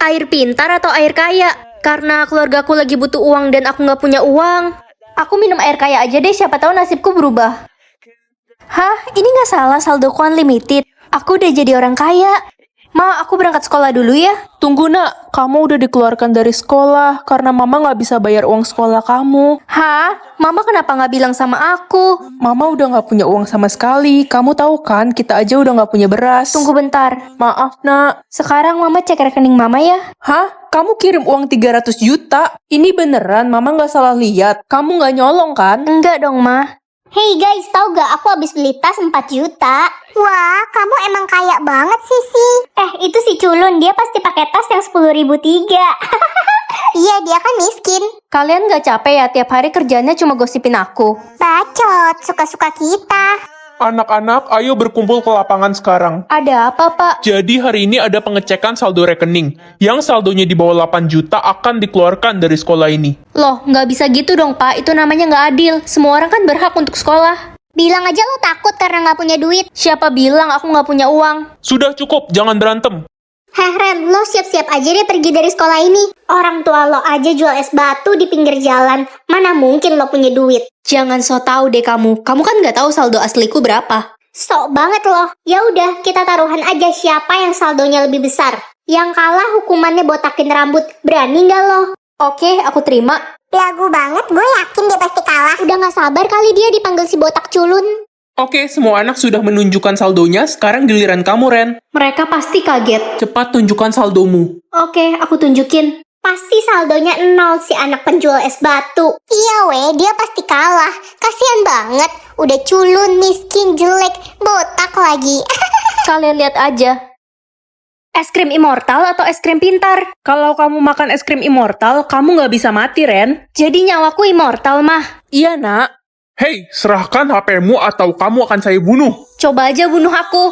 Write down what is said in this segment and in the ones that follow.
Air pintar atau air kaya? Karena keluargaku lagi butuh uang dan aku nggak punya uang. Aku minum air kaya aja deh, siapa tahu nasibku berubah. Hah? Ini nggak salah, saldoku unlimited. Aku udah jadi orang kaya. Ma, aku berangkat sekolah dulu ya. Tunggu nak, kamu udah dikeluarkan dari sekolah karena mama nggak bisa bayar uang sekolah kamu. Hah? Mama kenapa nggak bilang sama aku? Mama udah nggak punya uang sama sekali. Kamu tahu kan, kita aja udah nggak punya beras. Tunggu bentar. Maaf nak. Sekarang mama cek rekening mama ya. Hah? Kamu kirim uang 300 juta? Ini beneran, mama nggak salah lihat. Kamu nggak nyolong kan? Enggak dong, Ma. Hey guys, tau gak aku habis beli tas 4 juta? Wah, kamu emang kaya banget sih. Itu si Culun, dia pasti pakai tas yang 10.003. Iya, dia kan miskin. Kalian nggak capek ya tiap hari kerjanya cuma gosipin aku? Bacot, suka-suka kita. Anak-anak, ayo berkumpul ke lapangan sekarang. Ada apa, Pak? Jadi hari ini ada pengecekan saldo rekening. Yang saldonya di bawah 8 juta akan dikeluarkan dari sekolah ini. Loh, nggak bisa gitu dong, Pak. Itu namanya nggak adil. Semua orang kan berhak untuk sekolah. Bilang aja lo takut karena gak punya duit. Siapa bilang aku nggak punya uang? Sudah cukup, jangan berantem. Heh Ren, lo siap-siap aja deh pergi dari sekolah ini. Orang tua lo aja jual es batu di pinggir jalan. Mana mungkin lo punya duit? Jangan so tau deh kamu. Kamu kan nggak tahu saldo asliku berapa. Sok banget loh. Ya udah, kita taruhan aja siapa yang saldonya lebih besar. Yang kalah hukumannya botakin rambut. Berani nggak lo? Oke, aku terima. Lagu banget, gue yakin dia pasti kalah. Udah gak sabar kali dia dipanggil si botak culun. Oke, semua anak sudah menunjukkan saldonya. Sekarang giliran kamu, Ren. Mereka pasti kaget. Cepat tunjukkan saldomu. Oke, aku tunjukin. Pasti saldonya 0 si anak penjual es batu. Iya weh, dia pasti kalah. Kasian banget. Udah culun, miskin, jelek, botak lagi. Kalian lihat aja. Es krim immortal atau es krim pintar? Kalau kamu makan es krim immortal, kamu nggak bisa mati, Ren. Jadi nyawaku immortal, mah. Iya nak. Hei, serahkan HP-mu atau kamu akan saya bunuh. Coba aja bunuh aku.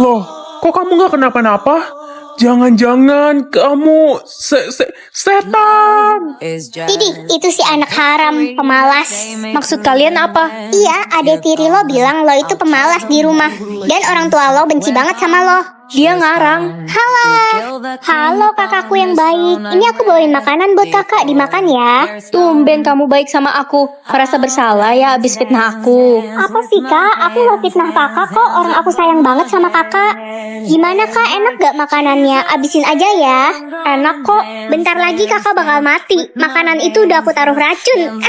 Loh, kok kamu nggak kenapa-napa? Jangan-jangan kamu setan. Didi, itu si anak haram, pemalas. Maksud kalian apa? Iya, adek tiri lo bilang lo itu pemalas di rumah. Dan orang tua lo benci banget sama lo. Dia ngarang. Halo kakakku yang baik. Ini aku bawain makanan buat kakak, dimakan ya. Tumben kamu baik sama aku. Merasa bersalah ya abis fitnah aku. Apa sih kak? Aku gak fitnah kakak kok. Orang aku sayang banget sama kakak. Gimana kak? Enak gak makanannya? Abisin aja ya. Enak kok. Bentar lagi kakak bakal mati. Makanan itu udah aku taruh racun.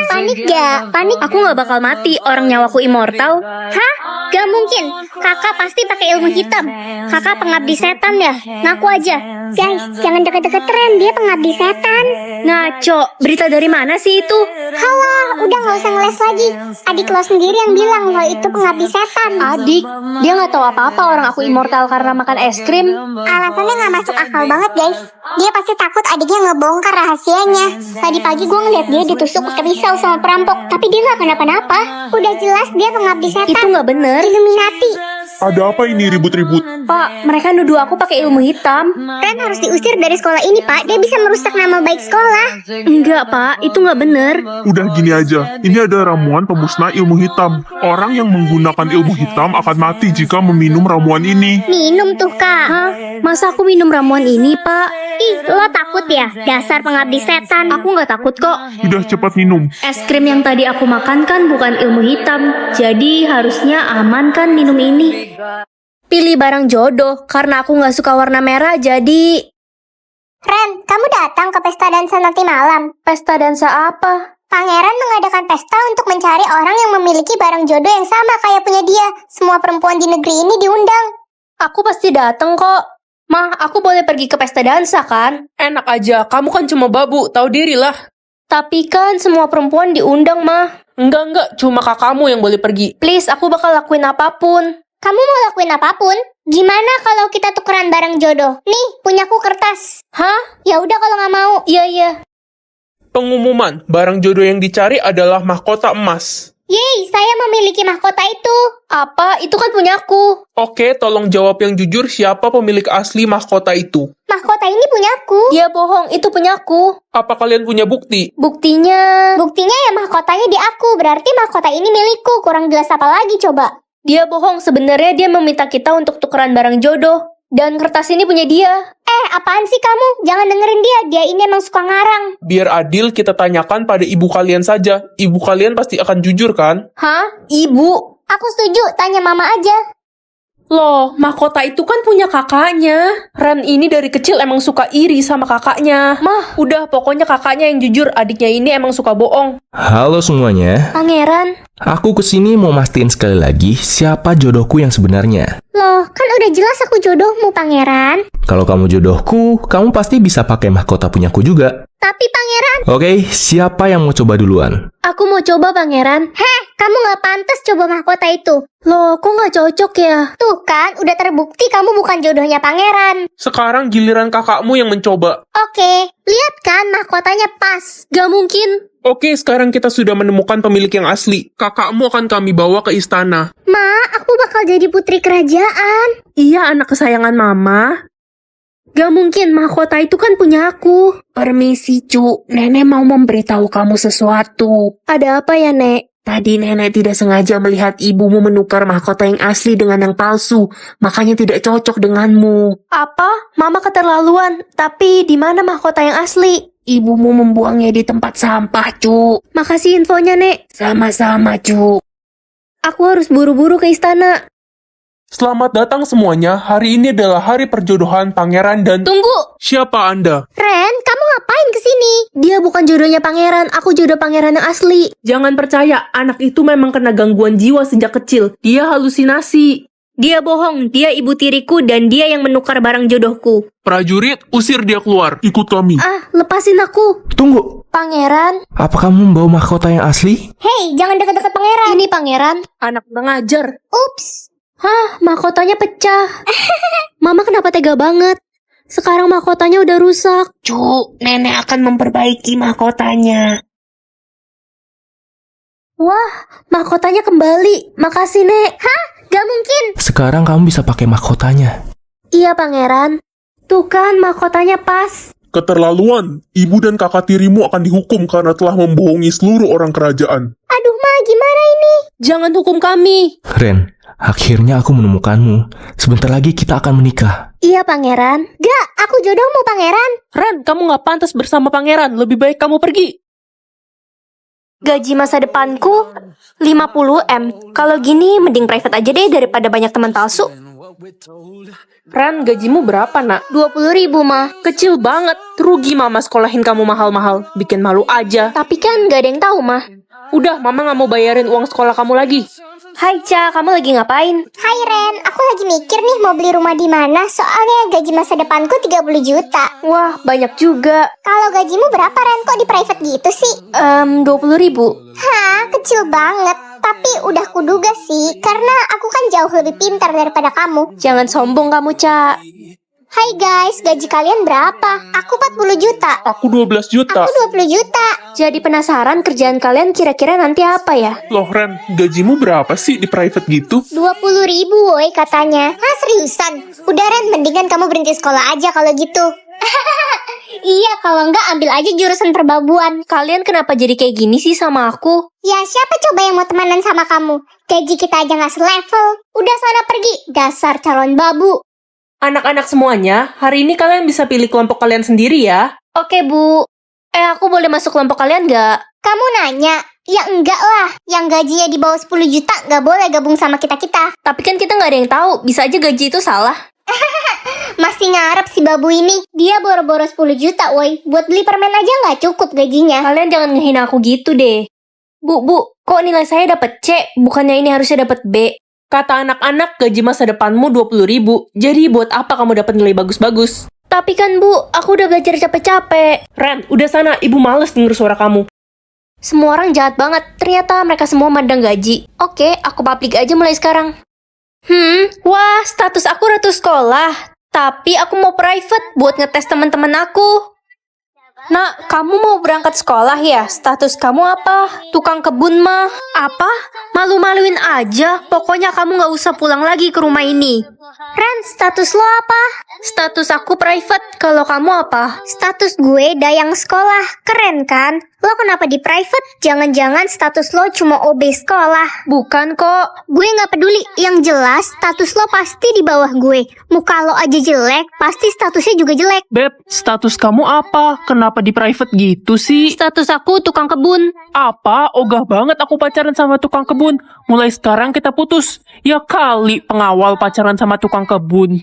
Panik gak? Panik? Aku gak bakal mati. Orang nyawaku immortal. Hah? Gak mungkin. Kakak pasti pakai ilmu hitam. Kakak pengabdi setan ya? Ngaku aja. Guys, jangan deket-deket Ren. Dia pengabdi setan. Ngaco. Berita dari mana sih itu? Halah, udah gak usah ngeles lagi. Adik lo sendiri yang bilang lo itu pengabdi setan. Adik? Dia gak tahu apa-apa orang aku immortal karena makan es krim. Alasannya gak masuk akal banget guys. Dia pasti takut adiknya ngebongkar rahasianya. Tadi pagi gue ngeliat dia ditusuk pakai pisau sama perampok. Tapi dia gak kenapa-napa. Udah jelas dia pengabdi setan. Itu gak bener. Illuminati. Ada apa ini ribut-ribut? Pak, mereka nuduh aku pakai ilmu hitam. Ren harus diusir dari sekolah ini pak. Dia bisa merusak nama baik sekolah. Enggak pak, itu gak bener. Udah gini aja, ini ada ramuan pemusnah ilmu hitam. Orang yang menggunakan ilmu hitam akan mati jika meminum ramuan ini. Minum tuh kak. Hah? Masa aku minum ramuan ini pak? Ih, lo takut ya? Dasar pengabdi setan. Aku gak takut kok. Udah cepat minum. Es krim yang tadi aku makan kan bukan ilmu hitam. Jadi harusnya aman kan minum ini. Pilih barang jodoh. Karena aku gak suka warna merah jadi... Ren, kamu datang ke pesta dansa nanti malam. Pesta dansa apa? Pangeran mengadakan pesta untuk mencari orang yang memiliki barang jodoh yang sama kayak punya dia. Semua perempuan di negeri ini diundang. Aku pasti dateng kok. Mah, aku boleh pergi ke pesta dansa kan? Enak aja, kamu kan cuma babu, tahu dirilah. Tapi kan semua perempuan diundang, Mah. Enggak, cuma kakakmu yang boleh pergi. Please, aku bakal lakuin apapun. Kamu mau lakuin apapun? Gimana kalau kita tukeran barang jodoh? Nih, punyaku kertas. Hah? Ya udah kalau nggak mau. Iya. Pengumuman, barang jodoh yang dicari adalah mahkota emas. Yeay, saya memiliki mahkota itu. Apa? Itu kan punyaku. Oke, tolong jawab yang jujur siapa pemilik asli mahkota itu. Mahkota ini punyaku. Dia bohong, itu punyaku. Apa kalian punya bukti? Buktinya... Buktinya ya mahkotanya di aku. Berarti mahkota ini milikku. Kurang jelas apa lagi coba? Dia bohong, sebenarnya dia meminta kita untuk tukeran barang jodoh. Dan kertas ini punya dia. Apaan sih kamu? Jangan dengerin dia. Dia ini emang suka ngarang. Biar adil, kita tanyakan pada ibu kalian saja. Ibu kalian pasti akan jujur kan? Hah? Ibu? Aku setuju. Tanya mama aja. Loh, mahkota itu kan punya kakaknya. Ren ini dari kecil emang suka iri sama kakaknya. Mah. Udah, pokoknya kakaknya yang jujur. Adiknya ini emang suka bohong. Halo semuanya, Pangeran. aku kesini mau mastiin sekali lagi siapa jodohku yang sebenarnya. Loh, kan udah jelas aku jodohmu, Pangeran. Kalau kamu jodohku, kamu pasti bisa pakai mahkota punyaku juga. Tapi Pangeran, Oke, siapa yang mau coba duluan? Aku mau coba, Pangeran. kamu gak pantas coba mahkota itu. Loh, kok nggak cocok ya? Tuh kan, udah terbukti kamu bukan jodohnya Pangeran. Sekarang giliran kakakmu yang mencoba. Oke, lihat kan mahkotanya pas. Gak mungkin. Oke, sekarang kita sudah menemukan pemilik yang asli. Kakakmu akan kami bawa ke istana. Ma, aku bakal jadi putri kerajaan. Iya, anak kesayangan mama. Gak mungkin, mahkota itu kan punya aku. Permisi, Cu. Nenek mau memberitahu kamu sesuatu. Ada apa ya, Nek? Tadi nenek tidak sengaja melihat ibumu menukar mahkota yang asli dengan yang palsu. Makanya tidak cocok denganmu. Apa? Mama keterlaluan. Tapi di mana mahkota yang asli? Ibumu membuangnya di tempat sampah, Cu. Makasih infonya, Nek. Sama-sama, Cu. Aku harus buru-buru ke istana. Selamat datang semuanya. Hari ini adalah hari perjodohan Pangeran dan... Tunggu! Siapa Anda? Ren, kamu ngapain kesini? Dia bukan jodohnya Pangeran. Aku jodoh Pangeran yang asli. Jangan percaya, anak itu memang kena gangguan jiwa sejak kecil. Dia halusinasi. Dia bohong. Dia ibu tiriku dan dia yang menukar barang jodohku. Prajurit, usir dia keluar. Ikut kami. Lepasin aku. Tunggu, Pangeran. apa kamu membawa mahkota yang asli? Hei, jangan deket-deket Pangeran. Ini Pangeran. Anak mengajar. Ups. Hah, mahkotanya pecah. Mama kenapa tega banget? Sekarang mahkotanya udah rusak. Cu, nenek akan memperbaiki mahkotanya. Wah, mahkotanya kembali. Makasih, Nek. Gak mungkin. Sekarang kamu bisa pakai mahkotanya. Iya, Pangeran. Tuh kan, mahkotanya pas. Keterlaluan. Ibu dan kakak tirimu akan dihukum karena telah membohongi seluruh orang kerajaan. Aduh, Ma, gimana ini? Jangan hukum kami. Ren, akhirnya aku menemukanmu. Sebentar lagi kita akan menikah. Iya, Pangeran. Gak, aku jodohmu, Pangeran. Ren, kamu nggak pantas bersama pangeran. Lebih baik kamu pergi. Gaji masa depanku 50M. Kalau gini, mending private aja deh daripada banyak teman palsu. Ren, gajimu berapa, nak? 20.000, mah. Kecil banget. Rugi mama sekolahin kamu mahal-mahal. Bikin malu aja. Tapi kan gak ada yang tahu, mah. Udah, mama nggak mau bayarin uang sekolah kamu lagi. Hai, Ca. Kamu lagi ngapain? Hai Ren, aku lagi mikir nih mau beli rumah di mana. Soalnya gaji masa depanku 30 juta. Wah, banyak juga. Kalau gajimu berapa Ren? Kok di private gitu sih? 20.000. Hah, kecil banget. Tapi udah kuduga sih, karena aku kan jauh lebih pintar daripada kamu. Jangan sombong kamu, Ca. Hai guys, gaji kalian berapa? Aku 40 juta. Aku 12 juta. Aku 20 juta. Jadi penasaran kerjaan kalian kira-kira nanti apa ya? Loh Ren, gajimu berapa sih di private gitu? 20.000 woi katanya. Hah, seriusan? Udah Ren, mendingan kamu berhenti sekolah aja kalau gitu. Iya, kalau enggak ambil aja jurusan perbabuan. Kalian kenapa jadi kayak gini sih sama aku? Ya siapa coba yang mau temenan sama kamu? Gaji kita aja gak selevel. Udah sana pergi, dasar calon babu. Anak-anak semuanya, hari ini kalian bisa pilih kelompok kalian sendiri ya. Oke, Bu. Aku boleh masuk kelompok kalian nggak? Kamu nanya? Ya enggak lah. Yang gajinya di bawah 10 juta gak boleh gabung sama kita-kita. Tapi kan kita nggak ada yang tahu. Bisa aja gaji itu salah. Masih ngarep si babu ini. Dia boro-boro 10 juta woi. Buat beli permen aja gak cukup gajinya. Kalian jangan ngehina aku gitu deh. Bu, kok nilai saya dapat C? Bukannya ini harusnya dapat B? Kata anak-anak, gaji masa depanmu 20.000. Jadi buat apa kamu dapat nilai bagus-bagus? Tapi kan Bu, aku udah belajar capek-capek. Ren, udah sana. Ibu males denger suara kamu. Semua orang jahat banget. Ternyata mereka semua mandang gaji. Oke, aku publik aja mulai sekarang. Wah, status aku ratu sekolah. Tapi aku mau private buat ngetes teman-teman aku. Nak, kamu mau berangkat sekolah ya? Status kamu apa? Tukang kebun mah? Apa? Malu-maluin aja. Pokoknya kamu nggak usah pulang lagi ke rumah ini. Ren, status lo apa? Status aku private. Kalau kamu apa? Status gue dayang sekolah. Keren kan? Lo kenapa di private? Jangan-jangan status lo cuma OB sekolah. Bukan kok. Gue nggak peduli. Yang jelas, status lo pasti di bawah gue. Muka lo aja jelek, pasti statusnya juga jelek. Beb, status kamu apa? Kenapa di private gitu sih? Status aku tukang kebun. Apa? Ogah banget aku pacaran sama tukang kebun. Mulai sekarang kita putus. Ya kali pengawal pacaran sama tukang kebun.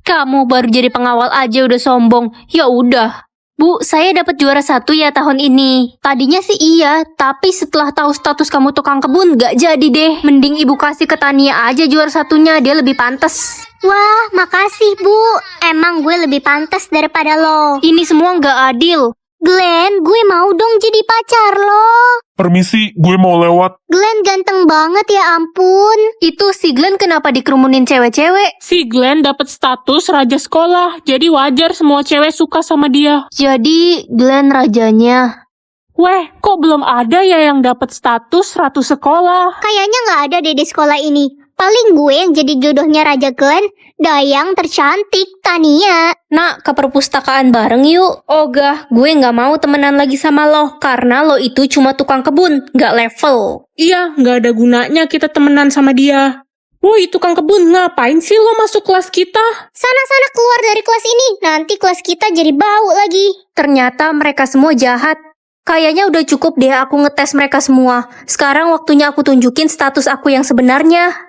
Kamu baru jadi pengawal aja udah sombong. Ya udah. Bu, saya dapat juara 1 ya tahun ini. Tadinya sih iya, tapi setelah tahu status kamu tukang kebun gak jadi deh. Mending ibu kasih ke Tania aja juara 1-nya, dia lebih pantas. Wah, makasih Bu. Emang gue lebih pantas daripada lo. Ini semua gak adil. Glenn, gue mau dong jadi pacar lo. Permisi, gue mau lewat. Glenn ganteng banget ya ampun. Itu si Glenn kenapa dikerumunin cewek-cewek? Si Glenn dapat status raja sekolah, jadi wajar semua cewek suka sama dia. Jadi Glenn rajanya. Weh, kok belum ada ya yang dapat status ratu sekolah? Kayaknya nggak ada deh di sekolah ini. Paling gue yang jadi jodohnya Raja Glenn, dayang tercantik, Tania. Nak, ke perpustakaan bareng yuk. Ogah, gue gak mau temenan lagi sama lo. Karena lo itu cuma tukang kebun, gak level. Iya, nggak ada gunanya kita temenan sama dia. Woi, tukang kebun, ngapain sih lo masuk kelas kita? Sana-sana keluar dari kelas ini, nanti kelas kita jadi bau lagi. Ternyata mereka semua jahat. Kayaknya udah cukup deh aku ngetes mereka semua. Sekarang waktunya aku tunjukin status aku yang sebenarnya.